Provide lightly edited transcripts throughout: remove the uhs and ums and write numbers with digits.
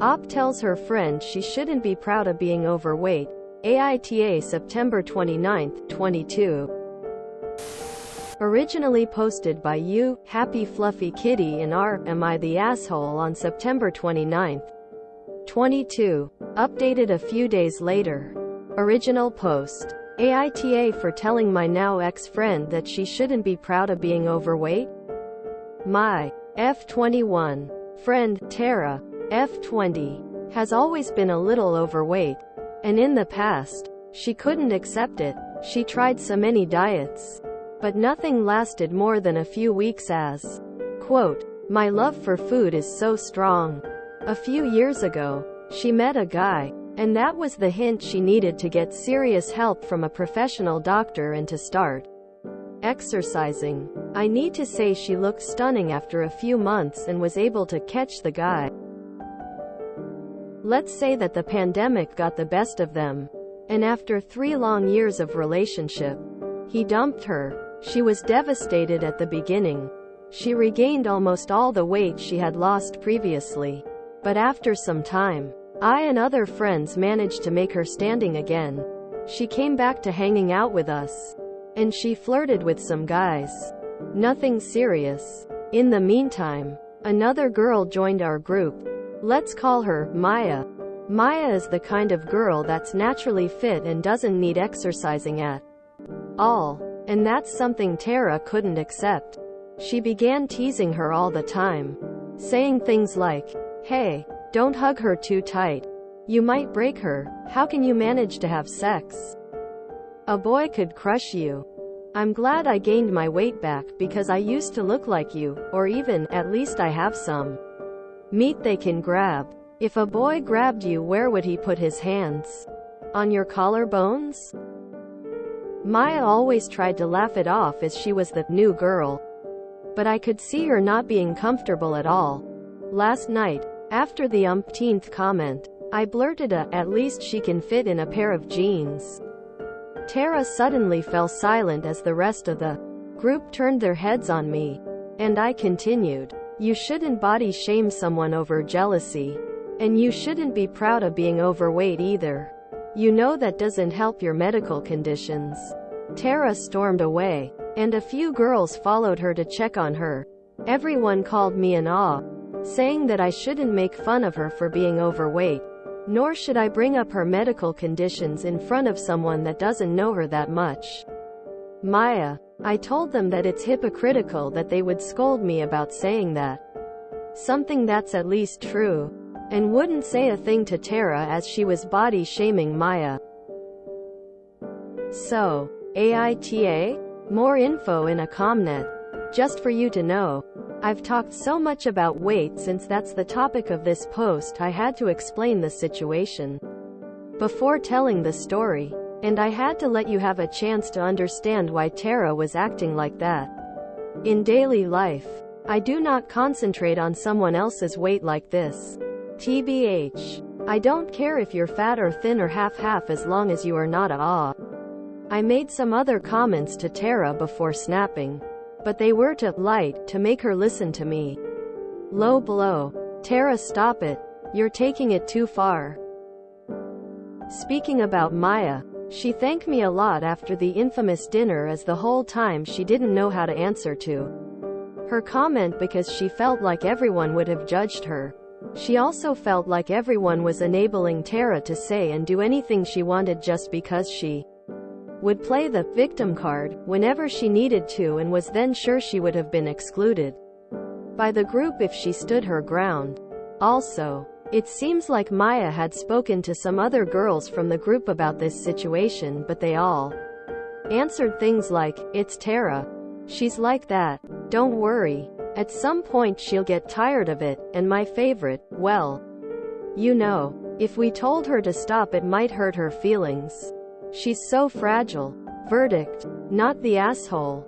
Op tells her friend she shouldn't be proud of being overweight. AITA September 29, 22. Originally posted by you, Happy Fluffy Kitty in r. Am I the Asshole on September 29, 22. Updated a few days later. Original post. AITA for telling my now ex-friend that she shouldn't be proud of being overweight? My F21 friend, Tara, F20, has always been a little overweight. And in the past, she couldn't accept it. She tried so many diets. But nothing lasted more than a few weeks as, quote, my love for food is so strong. A few years ago, she met a guy, and that was the hint she needed to get serious help from a professional doctor and to start exercising. I need to say she looked stunning after a few months and was able to catch the guy. Let's say that the pandemic got the best of them. And after 3 long years of relationship, he dumped her. She was devastated at the beginning. She regained almost all the weight she had lost previously. But after some time, I and other friends managed to make her standing again. She came back to hanging out with us. And she flirted with some guys. Nothing serious. In the meantime, another girl joined our group. Let's call her Maya. Maya is the kind of girl that's naturally fit and doesn't need exercising at all. And that's something Tara couldn't accept. She began teasing her all the time, saying things like, hey, don't hug her too tight. You might break her. How can you manage to have sex? A boy could crush you. I'm glad I gained my weight back because I used to look like you, or even, at least I have some meat they can grab. If a boy grabbed you, where would he put his hands? On your collarbones? Maya always tried to laugh it off as she was the new girl. But I could see her not being comfortable at all. Last night, after the umpteenth comment, I blurted at least she can fit in a pair of jeans. Tara suddenly fell silent as the rest of the group turned their heads on me. And I continued, you shouldn't body shame someone over jealousy. And you shouldn't be proud of being overweight either. You know that doesn't help your medical conditions. Tara stormed away, and a few girls followed her to check on her. Everyone called me an awe, saying that I shouldn't make fun of her for being overweight, nor should I bring up her medical conditions in front of someone that doesn't know her that much. Maya, I told them that it's hypocritical that they would scold me about saying that. Something that's at least true. And wouldn't say a thing to Tara as she was body shaming Maya. So, AITA? More info in a comment. Just for you to know. I've talked so much about weight since that's the topic of this post, I had to explain the situation before telling the story. And I had to let you have a chance to understand why Tara was acting like that. In daily life, I do not concentrate on someone else's weight like this. TBH. I don't care if you're fat or thin or half-half as long as you are not a ah. I made some other comments to Tara before snapping. But they were too light to make her listen to me. Low blow. Tara, stop it. You're taking it too far. Speaking about Maya, she thanked me a lot after the infamous dinner as the whole time she didn't know how to answer to her comment because she felt like everyone would have judged her. She also felt like everyone was enabling Tara to say and do anything she wanted just because she would play the victim card whenever she needed to and was then sure she would have been excluded by the group if she stood her ground. Also, it seems like Maya had spoken to some other girls from the group about this situation, but they all answered things like, it's Tara. She's like that. Don't worry. At some point she'll get tired of it, and my favorite, well, you know, if we told her to stop it might hurt her feelings. She's so fragile. Verdict. Not the asshole.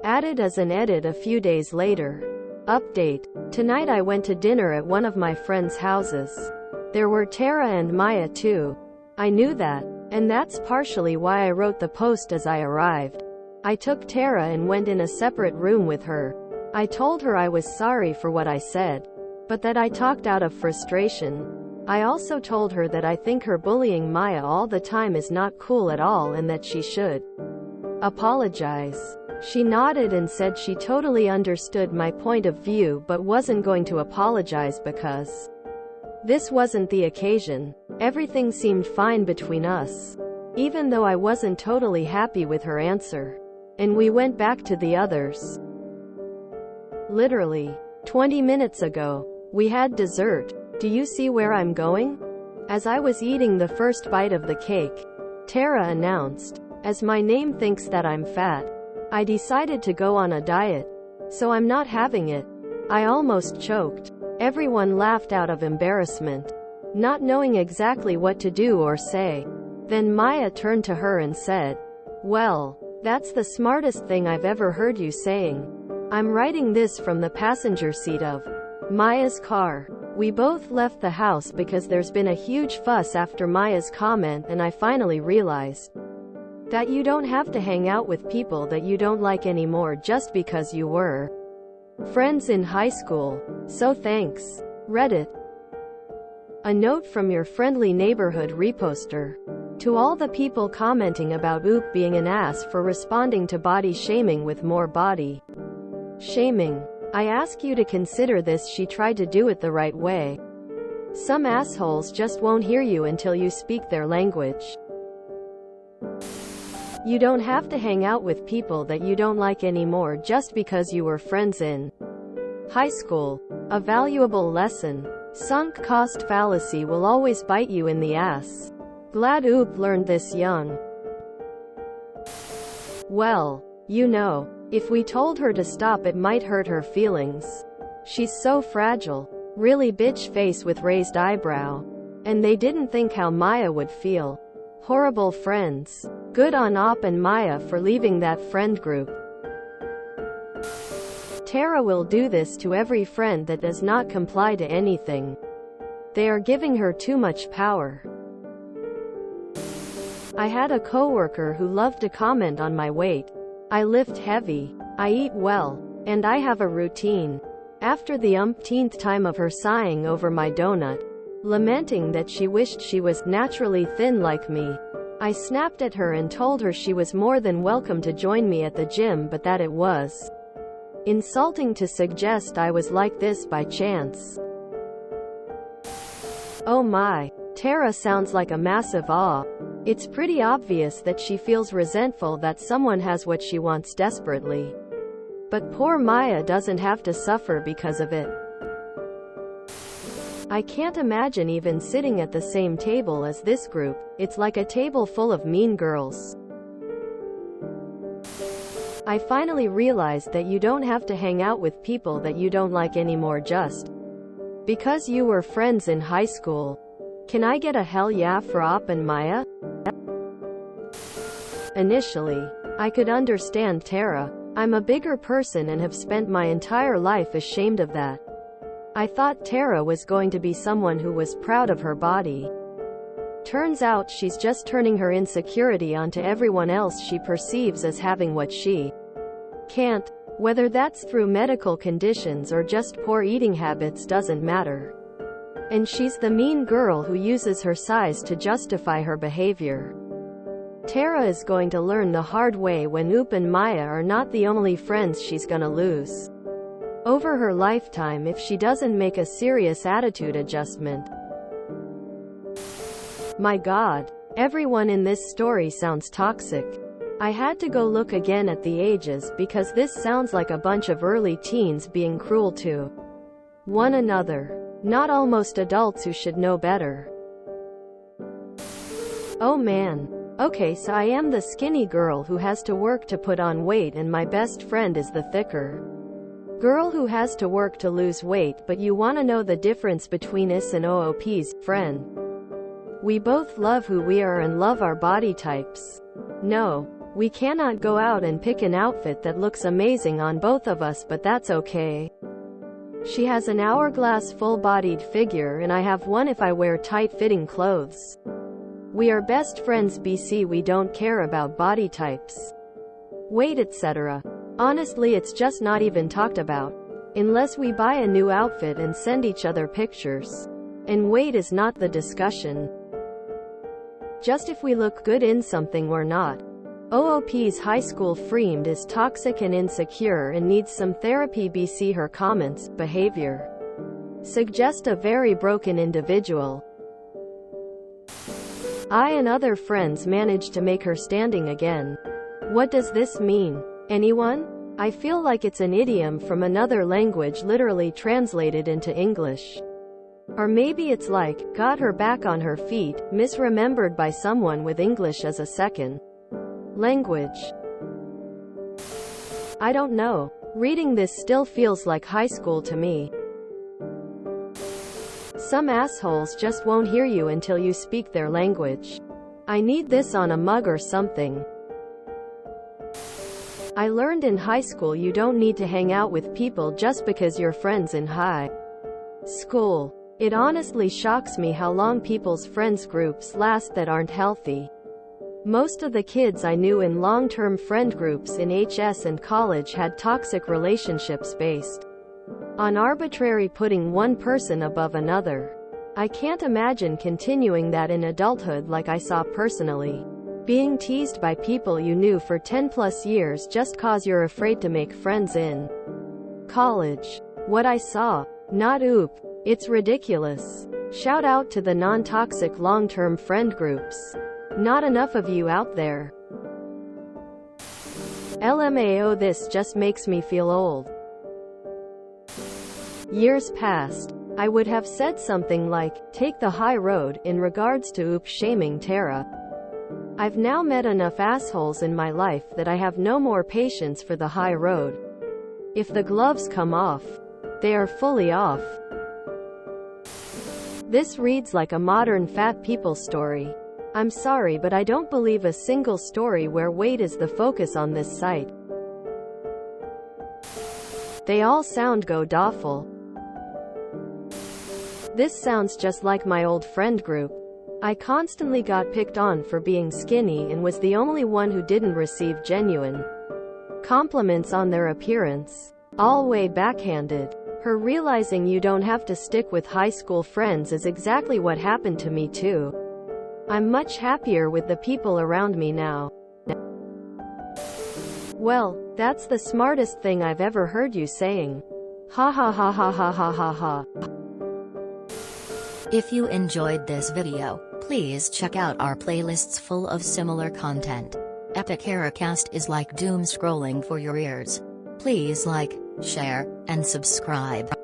Added as an edit a few days later. Update. Tonight I went to dinner at one of my friends' houses. There were Tara and Maya too. I knew that, and that's partially why I wrote the post as I arrived. I took Tara and went in a separate room with her. I told her I was sorry for what I said. but that I talked out of frustration. I also told her that I think her bullying Maya all the time is not cool at all and that she should apologize. She nodded and said she totally understood my point of view but wasn't going to apologize because this wasn't the occasion. Everything seemed fine between us, even though I wasn't totally happy with her answer. And we went back to the others. Literally 20 minutes ago, we had dessert. Do you see where I'm going? As I was eating the first bite of the cake, Tara announced, as my name thinks that I'm fat, I decided to go on a diet, so I'm not having it. I almost choked. Everyone laughed out of embarrassment, not knowing exactly what to do or say. Then Maya turned to her and said, "Well, that's the smartest thing I've ever heard you saying." I'm writing this from the passenger seat of Maya's car. We both left the house because there's been a huge fuss after Maya's comment, and I finally realized that you don't have to hang out with people that you don't like anymore just because you were friends in high school. So thanks. Reddit. A note from your friendly neighborhood reposter. To all the people commenting about Oop being an ass for responding to body shaming with more body shaming, I ask you to consider this: she tried to do it the right way. Some assholes just won't hear you until you speak their language. You don't have to hang out with people that you don't like anymore just because you were friends in high school. A valuable lesson. Sunk cost fallacy will always bite you in the ass. Glad Oop learned this young. Well, you know, if we told her to stop it might hurt her feelings. She's so fragile. Really bitch face with raised eyebrow. And they didn't think how Maya would feel. Horrible friends. Good on Op and Maya for leaving that friend group. Tara will do this to every friend that does not comply to anything. They are giving her too much power. I had a coworker who loved to comment on my weight. I lift heavy, I eat well, and I have a routine. After the umpteenth time of her sighing over my donut, lamenting that she wished she was naturally thin like me, I snapped at her and told her she was more than welcome to join me at the gym, but that it was insulting to suggest I was like this by chance. Oh my, Tara sounds like a massive awe. It's pretty obvious that she feels resentful that someone has what she wants desperately. But poor Maya doesn't have to suffer because of it. I can't imagine even sitting at the same table as this group. It's like a table full of mean girls. I finally realized that you don't have to hang out with people that you don't like anymore just because you were friends in high school. Can I get a hell yeah for Op and Maya? Initially, I could understand Tara. I'm a bigger person and have spent my entire life ashamed of that. I thought Tara was going to be someone who was proud of her body. Turns out she's just turning her insecurity onto everyone else she perceives as having what she can't. Whether that's through medical conditions or just poor eating habits doesn't matter. And she's the mean girl who uses her size to justify her behavior. Tara is going to learn the hard way when Oop and Maya are not the only friends she's gonna lose over her lifetime if she doesn't make a serious attitude adjustment. My God, everyone in this story sounds toxic. I had to go look again at the ages because this sounds like a bunch of early teens being cruel to one another. Not almost adults who should know better. Oh man. Okay, so I am the skinny girl who has to work to put on weight and my best friend is the thicker girl who has to work to lose weight, but you wanna know the difference between us and OOP's friend? We both love who we are and love our body types. No, we cannot go out and pick an outfit that looks amazing on both of us, but that's okay. She has an hourglass full-bodied figure and I have one if I wear tight-fitting clothes. We are best friends BC. We don't care about body types, weight, etc. Honestly, it's just not even talked about. Unless we buy a new outfit and send each other pictures. And weight is not the discussion. Just if we look good in something or not. OOP's high school friend is toxic and insecure and needs some therapy. BC her comments, behavior suggest a very broken individual. I and other friends managed to make her standing again. What does this mean? Anyone? I feel like it's an idiom from another language literally translated into English. Or maybe it's like, got her back on her feet, misremembered by someone with English as a second language. I don't know. Reading this still feels like high school to me. Some assholes just won't hear you until you speak their language. I need this on a mug or something. I learned in high school you don't need to hang out with people just because you're friends in high school. It honestly shocks me how long people's friends groups last that aren't healthy. Most of the kids I knew in long-term friend groups in HS and college had toxic relationships based on arbitrary putting one person above another. I can't imagine continuing that in adulthood like I saw personally. Being teased by people you knew for 10+ years just cause you're afraid to make friends in college. What I saw. Not oop. It's ridiculous. Shout out to the non-toxic long-term friend groups. Not enough of you out there. LMAO, this just makes me feel old. Years past, I would have said something like, take the high road, in regards to oop shaming Tara. I've now met enough assholes in my life that I have no more patience for the high road. If the gloves come off, they are fully off. This reads like a modern fat people story. I'm sorry, but I don't believe a single story where weight is the focus on this site. They all sound god-awful. This sounds just like my old friend group. I constantly got picked on for being skinny and was the only one who didn't receive genuine compliments on their appearance. All way backhanded. Her realizing you don't have to stick with high school friends is exactly what happened to me too. I'm much happier with the people around me now. Well, that's the smartest thing I've ever heard you saying. Ha ha ha ha ha ha ha ha. If you enjoyed this video, please check out our playlists full of similar content. Epic Haircast is like doom scrolling for your ears. Please like, share, and subscribe.